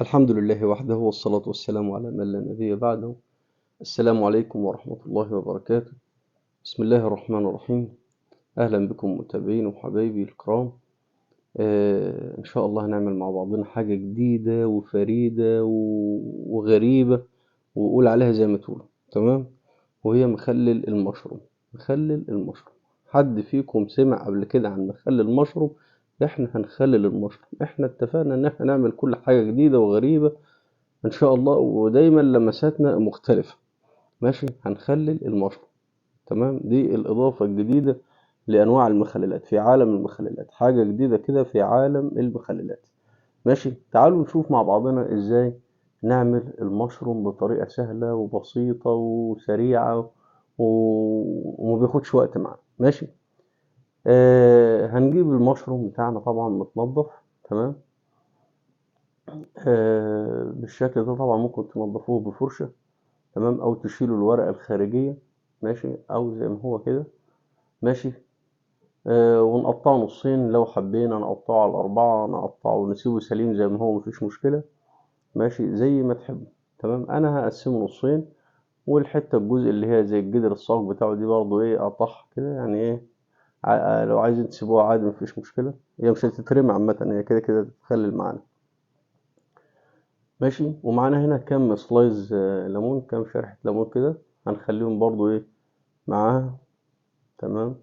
الحمد لله وحده والصلاة والسلام على من لا نبي بعده. السلام عليكم ورحمة الله وبركاته. بسم الله الرحمن الرحيم. أهلا بكم متابعين وحبايبي الكرام. إن شاء الله هنعمل مع بعضنا حاجة جديدة وفريدة وغريبة، وقول عليها زي ما تقول. تمام. وهي مخلل المشروم. مخلل المشروم. حد فيكم سمع قبل كده عن مخلل المشروم؟ احنا هنخلل المشروم. احنا اتفقنا ان احنا نعمل كل حاجة جديدة وغريبة ان شاء الله، ودايما لمساتنا مختلفة. ماشي، هنخلل المشروم. تمام، دي الاضافة الجديدة لانواع المخللات في عالم المخللات، حاجة جديدة كده في عالم المخللات. ماشي، تعالوا نشوف مع بعضنا ازاي نعمل المشروم بطريقة سهلة وبسيطة وسريعة وما بياخدش وقت معانا. ماشي. هنجيب المشروم بتاعنا طبعا متنضف. تمام. بالشكل ده طبعا ممكن تنضفوه بفرشة. تمام، او تشيلوا الورقة الخارجية. ماشي، او زي ما هو كده. ماشي. ونقطعه نصين، لو حبينا نقطعه على الأربعة نقطعه ونسيبه سليم زي ما هو، مفيش مشكلة. ماشي، زي ما تحب. تمام، أنا هقسمه نصين. والحتة الجزء اللي هي زي الجدر الصاج بتاعه دي برضه إيه أقطعها كده، يعني إيه. لو عايزين تسيبوها عادي مفيش مشكلة، هي مش هتترمي عامة، هي كده كده تتخلل معانا. ماشي، ومعانا هنا كام سلايز ليمون، كام شريحة ليمون كده. هنخليهم برضه إيه معاها. تمام.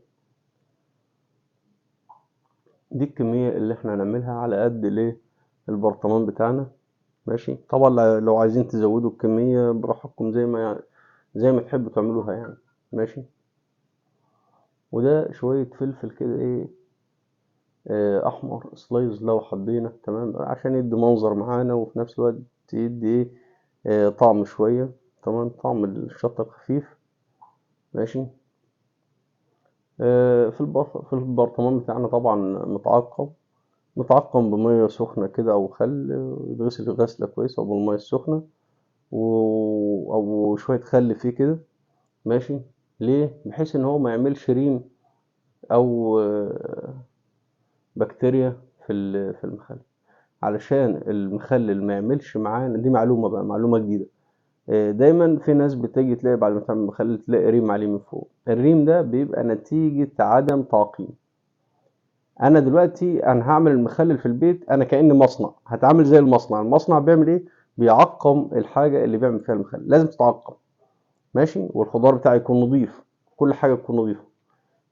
دي الكمية اللي احنا هنعملها على قد الايه البرطمان بتاعنا. ماشي، طبعا لو عايزين تزودوا الكمية براحتكم زي ما تحبوا تعملوها يعني. ماشي. وده شوية فلفل كده ايه، احمر سلايز لو حبينا. تمام، عشان يدي منظر معانا وفي نفس الوقت يدي ايه، طعم شوية. تمام، طعم الشطة الخفيف. ماشي. في البرطمان بتاعنا طبعا متعقم بمية سخنة كده أو خل، يتغسل غسلة كويسة بالمية السخنة أو شوية خل فيه كده. ماشي. ليه؟ بحيث إن هو ما يعملش ريم أو بكتيريا في المخلل. علشان المخلل ما يعملش معانا، دي معلومة بقى، معلومة جديدة. دايما في ناس بتيجي تلاقي بعد ما تعمل مخلل تلاقي ريم عليه من فوق. الريم ده بيبقى نتيجة عدم تعقيم. انا دلوقتي هعمل المخلل في البيت، انا كأني مصنع، هتعامل زي المصنع بيعمل ايه؟ بيعقم الحاجة اللي بيعمل فيها المخلل، لازم تتعقم. ماشي، والخضار بتاعي يكون نظيف، كل حاجة تكون نظيفة.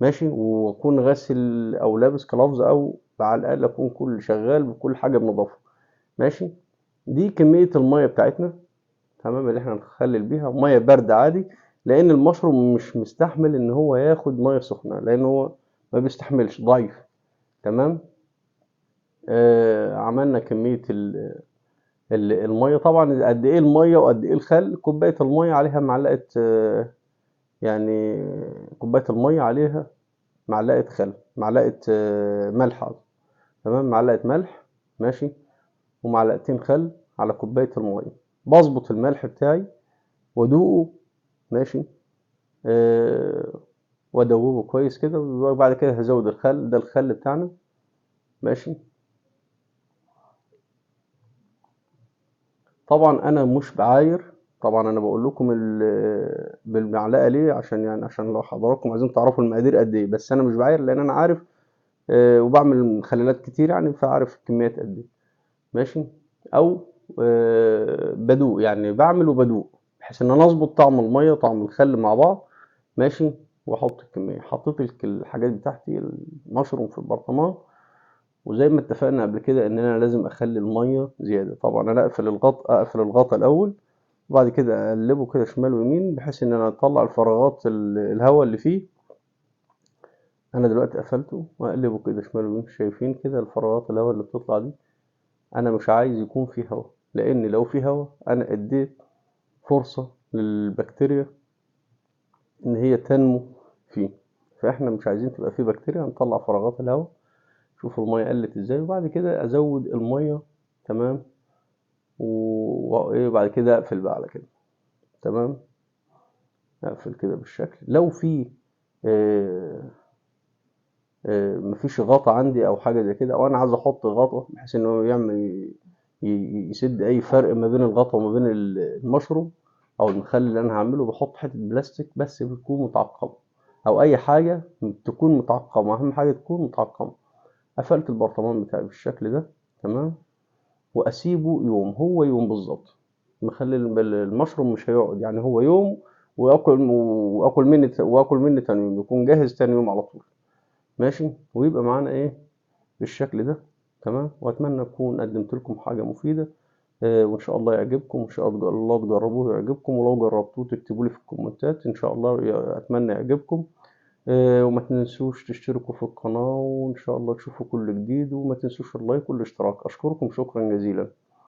ماشي، واكون غاسل او لابس كلافز، او على الاقل اكون كل شغال بكل حاجة بنظافة. ماشي. دي كمية المية بتاعتنا. تمام، اللي احنا هنخلل بيها مية باردة عادي، لان المشروم مش مستحمل ان هو ياخد مية سخنة، لان هو ما بيستحملش، ضعيف. تمام. عملنا كمية المية. طبعا قد ايه المية وقد ايه الخل؟ كوباية المية عليها معلقة، يعني كوباية المية عليها معلقة خل، معلقة ملح قصدي. تمام، معلقة ملح. ماشي. ومعلقتين خل على كوباية المية. بظبط الملح بتاعي وادوقه. ماشي. آه، وادوبه كويس كده، وبعد كده هزود الخل، ده الخل بتاعنا. ماشي. طبعا انا مش بعاير. طبعا انا بقول لكم بالمعلقه ليه، عشان لو حضراتكم عايزين تعرفوا المقادير قد ايه، بس انا مش بعاير لان انا عارف. وبعمل مخللات كتير يعني، فعارف الكميات قد ايه. ماشي. او بدوق، يعني بعمل وبدوق بحيث ان انا اظبط طعم الميه وطعم الخل مع بعض. ماشي. واحط الكميه، حطيت الحاجات بتاعتي، المشروم في البرطمان. وزي ما اتفقنا قبل كده ان انا لازم اخلي الميه زياده. طبعا انا اقفل الغطا الاول، وبعد كده اقلبه كده شمال ويمين بحيث ان انا اطلع الفراغات الهواء اللي فيه. انا دلوقتي قفلته واقلبه كده شمال ويمين، شايفين كده الفراغات الهواء اللي بتطلع دي؟ انا مش عايز يكون فيه هواء، لان لو فيه هواء انا اديت فرصة للبكتيريا ان هي تنمو فيه. فاحنا مش عايزين تبقى فيه بكتيريا، نطلع فراغات الهواء. شوف المية قلت ازاي، وبعد كده ازود المية. تمام. وايه بعد كده اقفل بقى على كده. تمام. اقفل كده بالشكل. لو في آه، مفيش غطا عندي او حاجه زي كده، او انا عايز احط غطا بحيث ان هو يسد اي فرق ما بين الغطا وما بين المشروم او المخلل اللي انا هعمله. بحط حته بلاستيك بس بتكون متعقمه، او اي حاجه تكون متعقمه، اهم حاجه تكون متعقمه. قفلت البرطمان بتاعي بالشكل ده، تمام، واسيبه يوم، هو يوم بالظبط. مخلي المشروم مش هيقعد يعني، هو يوم واكل مني تاني يوم، يكون جاهز تاني يوم على طول. ماشي، ويبقى معانا ايه بالشكل ده، تمام. واتمنى اكون قدمت لكم حاجه مفيده، وان شاء الله يعجبكم، ان شاء الله تجربوه ويعجبكم، ولو جربتوه تكتبوا لي في الكومنتات ان شاء الله اتمنى يعجبكم. وما تنسوش تشتركوا في القناه، وان شاء الله تشوفوا كل جديد، وما تنسوش اللايك والاشتراك. اشكركم شكرا جزيلا.